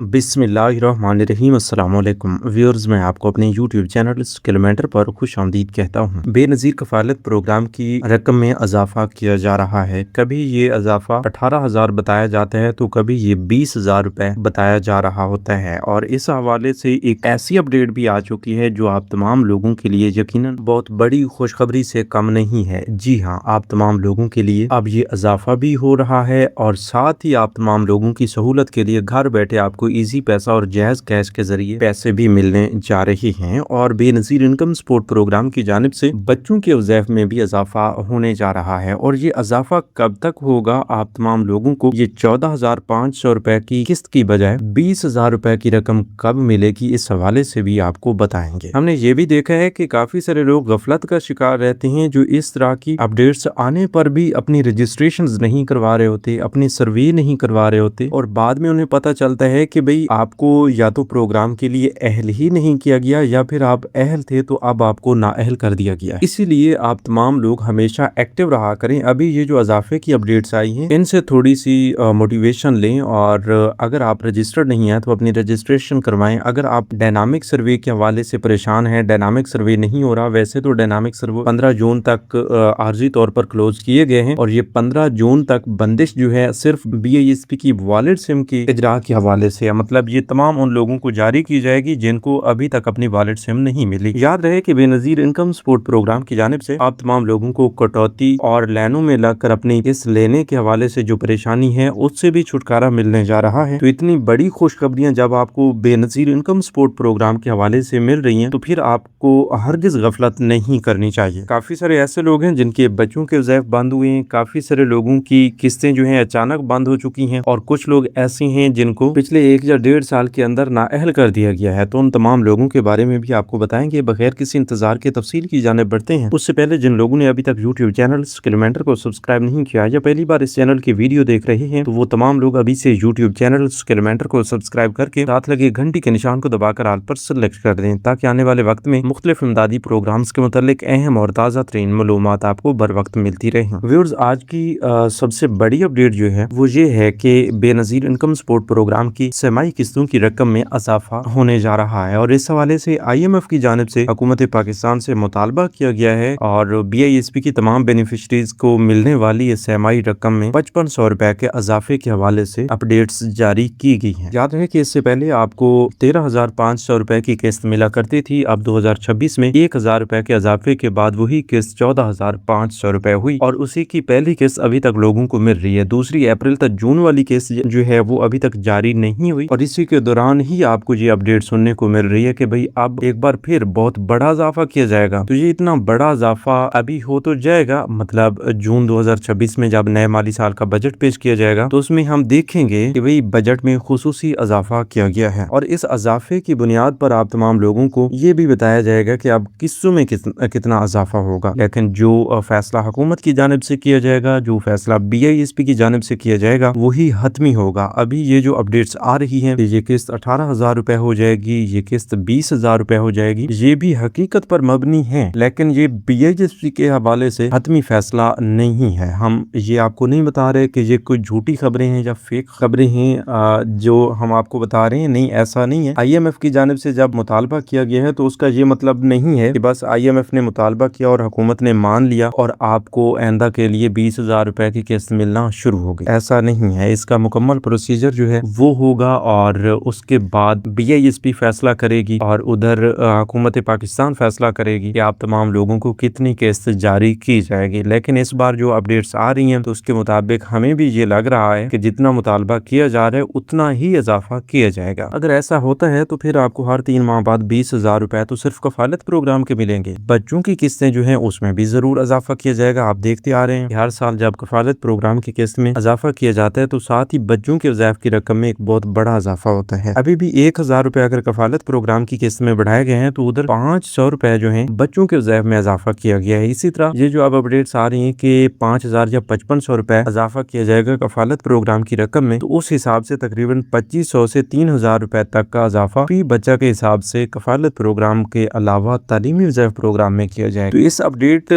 बिस्मिल्लाहिर्रहमानिर्रहीम अस्सलाम वालेकुम व्यूअर्स, मैं आपको अपने यूट्यूब चैनल किलोमीटर पर खुश आमदीद कहता हूँ। बेनज़ीर कफ़ालत प्रोग्राम की रकम में इजाफा किया जा रहा है। कभी ये इजाफा 18,000 बताया जाता है तो कभी ये 20,000 रुपये बताया जा रहा होता है। और इस हवाले से एक ऐसी अपडेट भी आ चुकी है जो आप तमाम लोगों के लिए यकीनन बहुत बड़ी खुशखबरी से कम नहीं है। जी हाँ, आप तमाम लोगों के लिए अब ये इजाफा भी हो रहा है और साथ ही आप तमाम लोगों की सहूलत के लिए घर बैठे आपको इजी पैसा और जायज कैश के जरिए पैसे भी मिलने जा रहे हैं। और बेनज़ीर इनकम सपोर्ट प्रोग्राम की जानिब से बच्चों के वज़ैफ में भी इजाफा होने जा रहा है। और ये इजाफा कब तक होगा, आप तमाम लोगों को ये 14,500 रुपए की किस्त की बजाय 20,000 रुपए की रकम कब मिलेगी, इस हवाले से भी आपको बताएंगे। हमने ये भी देखा है कि काफी सारे लोग गफलत का शिकार रहते हैं जो इस तरह की अपडेट्स आने पर भी अपनी रजिस्ट्रेशन नहीं करवा रहे होते, अपनी सर्वे नहीं करवा रहे होते और बाद में उन्हें पता चलता है कि भाई आपको या तो प्रोग्राम के लिए अहल ही नहीं किया गया या फिर आप अहल थे तो अब आपको नाअहल कर दिया गया। इसीलिए आप तमाम लोग हमेशा एक्टिव रहा करें। अभी ये जो इजाफे की अपडेट्स आई हैं इनसे थोड़ी सी मोटिवेशन लें और अगर आप रजिस्टर्ड नहीं है तो अपनी रजिस्ट्रेशन करवाएं। अगर आप डायनामिक सर्वे के हवाले से परेशान हैं, डायनामिक सर्वे नहीं हो रहा, वैसे तो डायनामिक सर्वे 15 जून तक आर्जी तौर पर क्लोज किए गए हैं और ये 15 जून तक बंदिश जो है सिर्फ BISP की वॉलेट सिम के इजरा के हवाले से, मतलब ये तमाम उन लोगों को जारी की जाएगी जिनको अभी तक अपनी वॉलेट सिम नहीं मिली। याद रहे कि बेनज़ीर इनकम सपोर्ट प्रोग्राम की जानिब से आप तमाम लोगों को कटौती और लाइनों में लगकर अपनी किस्त लेने के हवाले से जो परेशानी है उससे भी छुटकारा मिलने जा रहा है। तो इतनी बड़ी खुशखबरियां जब आपको बेनज़ीर इनकम सपोर्ट प्रोग्राम के हवाले से मिल रही हैं तो फिर आपको हरगिज गफलत नहीं करनी चाहिए। काफी सारे ऐसे लोग हैं जिनके बच्चों के वज़ैफ बंद हुए हैं, काफी सारे लोगों की किस्तें जो हैं अचानक बंद हो चुकी हैं और कुछ लोग ऐसे हैं जिनको पिछले 1 या 1.5 साल के अंदर नाअहल कर दिया गया है। तो उन तमाम लोगों के बारे में भी आपको बताएंगे। बगैर किसी इंतजार के तफसील की जानिब बढ़ते हैं उससे पहले जिन लोगों ने अभी तक यूट्यूब चैनल किलोमीटर को सब्सक्राइब नहीं किया या पहली बार इस चैनल की वीडियो देख रहे हैं तो वो तमाम लोग अभी से यूट्यूब चैनल किलोमीटर को सब्सक्राइब करके साथ लगे घंटी के निशान को दबाकर आल पर सेलेक्ट कर दें ताकि आने वाले वक्त में मुख्तलिफ इमदादी प्रोग्राम्स के मुतालिक अहम और ताज़ा तरीन मालूमात आपको बर वक्त मिलती रहे। व्यूअर्स, आज की सबसे बड़ी अपडेट जो है वो ये है कि बेनज़ीर इनकम सपोर्ट प्रोग्राम की सेमाई किस्तों की रकम में इजाफा होने जा रहा है और इस हवाले से IMF की जानिब से हुकूमत पाकिस्तान से मुतालबा किया गया है और BISP की तमाम बेनिफिशरीज को मिलने वाली ये सेमाई रकम में 5500 रुपए के इजाफे के हवाले से अपडेट्स जारी की गई हैं। याद रहे कि इससे पहले आपको 13,500 रुपए की किस्त मिला करती थी। अब 2026 में 1,000 रुपए के इजाफे के बाद वही किस्त 14,500 रुपए हुई और उसी की पहली किस्त अभी तक लोगों को मिल रही है। दूसरी अप्रैल तक जून वाली किस्त जो है वो अभी तक जारी नहीं हुई और इसी के दौरान ही आपको ये अपडेट सुनने को मिल रही है कि भाई अब एक बार फिर बहुत बड़ा इजाफा किया जाएगा। तो ये इतना बड़ा इजाफा अभी हो तो जाएगा, मतलब जून 2026 में जब नए माली साल का बजट पेश किया जाएगा तो उसमें हम देखेंगे कि भाई बजट में खुसूसी इजाफा किया गया है और इस इजाफे की बुनियाद पर आप तमाम लोगों को ये भी बताया जाएगा कि अब किस्तों में कितना इजाफा होगा। लेकिन जो फैसला हुकूमत की जानिब से किया जाएगा, जो फैसला BISP की जानिब से किया जाएगा वही हतमी होगा। अभी ये जो अपडेट्स आ रही हैं ये किस्त 18,000 रुपए हो जाएगी, ये किस्त 20,000 रुपए हो जाएगी, ये भी हकीकत पर मबनी है लेकिन ये BISP के हवाले से हतमी फैसला नहीं है। हम ये आपको नहीं बता रहे कि ये कोई झूठी खबरें हैं या फेक खबरें हैं जो हम आपको बता रहे हैं, नहीं, ऐसा नहीं है। IMF की जानिब से जब मुतालबा किया गया है तो उसका ये मतलब नहीं है कि बस IMF ने मुतालबा किया और हुकूमत ने मान लिया और आपको आइंदा के लिए 20,000 रुपए की किस्त मिलना शुरू हो गई। ऐसा नहीं है, इसका मुकम्मल प्रोसीजर जो है वो होगा और उसके बाद BISP फैसला करेगी और उधर हुकूमत पाकिस्तान फैसला करेगी कि आप तमाम लोगों को कितनी किस्त जारी की जाएगी। लेकिन इस बार जो अपडेट्स आ रही हैं तो उसके मुताबिक हमें भी ये लग रहा है कि जितना मुतालबा किया जा रहा है उतना ही इजाफा किया जाएगा। अगर ऐसा होता है तो फिर आपको हर 3 माह बाद 20,000 रुपए तो सिर्फ कफालत प्रोग्राम के मिलेंगे। बच्चों की किस्तें जो है उसमें भी जरूर इजाफा किया जाएगा। आप देखते आ रहे हैं हर साल जब कफालत प्रोग्राम की किस्त में इजाफा किया जाता है तो साथ ही बच्चों के वज़ैफ की रकम में एक बहुत बड़ा इजाफा होता है। अभी भी 1,000 रुपए अगर कफालत प्रोग्राम की किस्त में बढ़ाए गए हैं तो उधर 500 रुपए जो है बच्चों के वज़ैफ में इजाफा किया गया है। इसी तरह ये जो अब अपडेट्स आ रही है कि 5,000 या 5500 रुपए इजाफा किया जाएगा कफालत प्रोग्राम की रकम में, तो उस हिसाब से तकरीबन 2500 से 3,000 रुपए तक का इजाफा फी बच्चा के हिसाब से कफालत प्रोग्राम के अलावा तालीमी वज़ैफ प्रोग्राम में किया जाए। तो इस अपडेट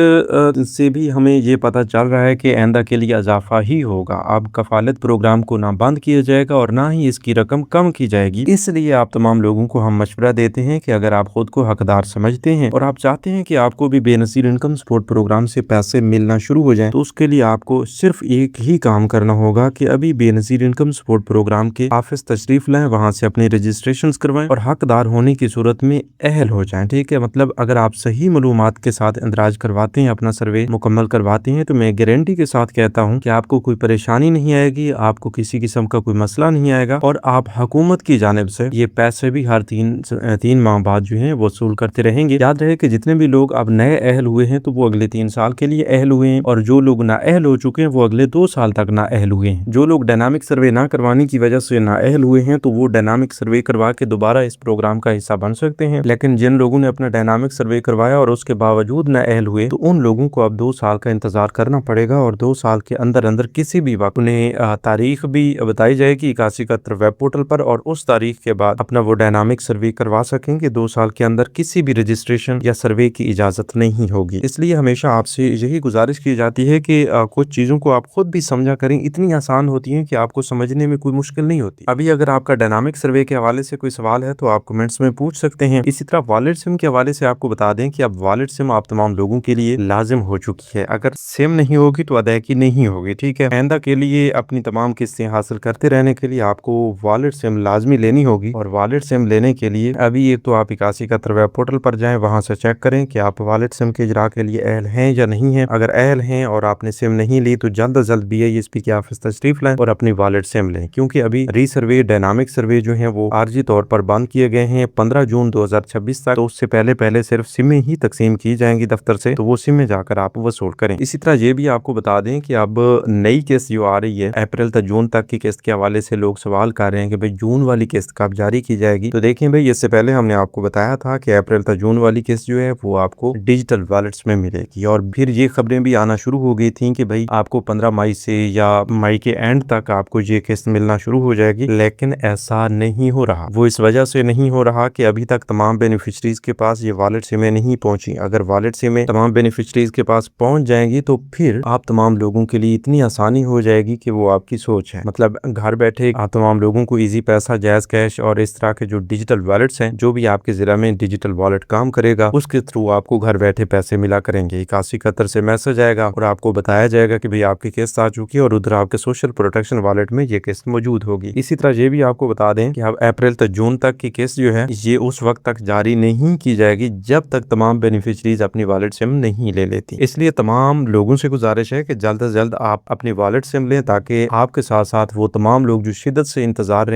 से भी हमें ये पता चल रहा है कि आइंदा के लिए इजाफा ही होगा। अब कफालत प्रोग्राम को ना बंद किया जाएगा और ना ही इसकी की रकम कम की जाएगी। इसलिए आप तमाम लोगों को हम मशवरा देते हैं कि अगर आप खुद को हकदार समझते हैं और आप चाहते हैं कि आपको भी बेनज़ीर इनकम सपोर्ट प्रोग्राम से पैसे मिलना शुरू हो जाएं, तो उसके लिए आपको सिर्फ एक ही काम करना होगा कि अभी बेनज़ीर इनकम सपोर्ट प्रोग्राम के ऑफिस तशरीफ लाएं, वहां से अपने रजिस्ट्रेशन करवाएं और हकदार होने की सूरत में अहल हो जाएं। ठीक है, मतलब अगर आप सही मालूमात के साथ इंदराज करवाते हैं, अपना सर्वे मुकम्मल करवाते हैं, तो मैं गारंटी के साथ कहता हूं कि आपको कोई परेशानी नहीं आएगी, आपको किसी किस्म का कोई मसला नहीं आएगा और आप हुकूमत की जानिब से ये पैसे भी हर तीन माह बाद जो है वसूल करते रहेंगे। याद रहे कि जितने भी लोग अब नए अहल हुए हैं तो वो अगले 3 साल के लिए अहल हुए हैं और जो लोग नाअहल हो चुके हैं वो अगले 2 साल तक नाअहल हुए हैं। जो लोग डायनामिक सर्वे ना करवाने की वजह से नाअहल हुए हैं तो वो डायनामिक सर्वे करवा के दोबारा इस प्रोग्राम का हिस्सा बन सकते हैं। लेकिन जिन लोगों ने अपना डायनामिक सर्वे करवाया और उसके बावजूद नाअहल हुए तो उन लोगों को अब 2 साल का इंतजार करना पड़ेगा और 2 साल के अंदर अंदर किसी भी वक्त उन्हें तारीख भी बताई जाएगी 8171 वेब पोर्टल पर और उस तारीख के बाद अपना वो डायनामिक सर्वे करवा सकेंगे। 2 साल के अंदर किसी भी रजिस्ट्रेशन या सर्वे की इजाजत नहीं होगी। इसलिए हमेशा आपसे यही गुजारिश की जाती है कि कुछ चीजों को आप खुद भी समझा करें, इतनी आसान होती है कि आपको समझने में कोई मुश्किल नहीं होती। अभी अगर आपका डायनामिक सर्वे के हवाले से कोई सवाल है तो आप कमेंट्स में पूछ सकते हैं। इसी तरह वॉलेट सिम के हवाले से आपको बता दें कि अब वॉलेट सिम आप तमाम लोगों के लिए लाजिम हो चुकी है। अगर सिम नहीं होगी तो अदायगी नहीं होगी। ठीक है, आइंदा के लिए अपनी तमाम किस्तें हासिल करते रहने के लिए आपको वॉलेट सिम लाजमी लेनी होगी और वॉलेट सिम लेने के लिए अभी एक तो आप 8171 वेब पोर्टल पर जाएं, वहां से चेक करें कि आप वॉलेट सिम के इजरा के लिए अहल हैं या नहीं है। अगर अहल हैं और आपने सिम नहीं ली तो जल्द अज जल्द BISP के ऑफिस तशरीफ लाएं और अपनी वॉलेट सिम लें, क्योंकि अभी रीसर्वे डायनामिक सर्वे जो है वो आर्जी तौर पर बंद किए गए हैं 15 जून 2026 तक। तो उससे पहले सिर्फ सिमें ही तकसीम की जाएंगी दफ्तर से, तो वो सिमें जाकर आप वसूल करें। इसी तरह ये भी आपको बता दें कि अब नई किस्त जो आ रही है अप्रैल तक जून तक की किस्त के हवाले से लोग सवाल कर रहे हैं कि भाई जून वाली किस्त कब जारी की जाएगी। तो देखें भाई, इससे पहले हमने आपको बताया था कि अप्रैल तक जून वाली किस्त जो है वो आपको डिजिटल वॉलेट्स में मिलेगी और फिर ये खबरें भी आना शुरू हो गई थी कि भाई आपको 15 मई से या मई के एंड तक आपको ये किस्त मिलना शुरू हो जाएगी, लेकिन ऐसा नहीं हो रहा। वो इस वजह से नहीं हो रहा कि अभी तक तमाम बेनिफिशरीज के पास ये वॉलेट सिमें नहीं पहुंची। अगर वॉलेट सिमें तमाम बेनिफिशरीज के पास पहुंच जाएंगी तो फिर आप तमाम लोगों के लिए इतनी आसानी हो जाएगी कि वो आपकी सोच है। मतलब घर बैठे आप तमाम लोगों को इजी पैसा, जायज कैश और इस तरह के जो डिजिटल वॉलेट्स हैं, जो भी आपके जिला में डिजिटल वॉलेट काम करेगा उसके थ्रू आपको घर बैठे पैसे मिला करेंगे। 8171 से मैसेज आएगा और आपको बताया जाएगा कि भाई आपकी किस्त आ चुकी है और उधर आपके सोशल प्रोटेक्शन वॉलेट में ये किस्त मौजूद होगी। इसी तरह ये भी आपको बता दें कि अब अप्रैल तक जून तक की किस्त जो है ये उस वक्त तक जारी नहीं की जाएगी जब तक तमाम बेनिफिशरीज अपनी वॉलेट सिम नहीं ले लेती। इसलिए तमाम लोगों से गुजारिश है कि जल्द से जल्द आप अपनी वॉलेट सिम लें ताकि आपके साथ साथ वो तमाम लोग जो शिद्दत से इंतजार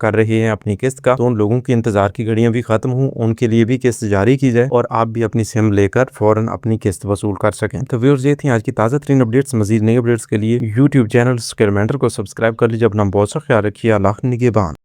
कर रहे हैं अपनी किस्त का, तो उन लोगों की इंतजार की घड़ियां भी खत्म हों, उनके लिए भी किस्त जारी की जाए और आप भी अपनी सिम लेकर फौरन अपनी किस्त वसूल कर सकें। तो व्यूअर्स, ये थी आज की ताज़ा तरीन अपडेट्स। मजीद नई अपडेट्स के लिए यूट्यूब चैनल स्केलमेंटर को सब्सक्राइब कर लीजिए। अपना बहुत सा ख्याल रखिए। अल्लाह निगहबान।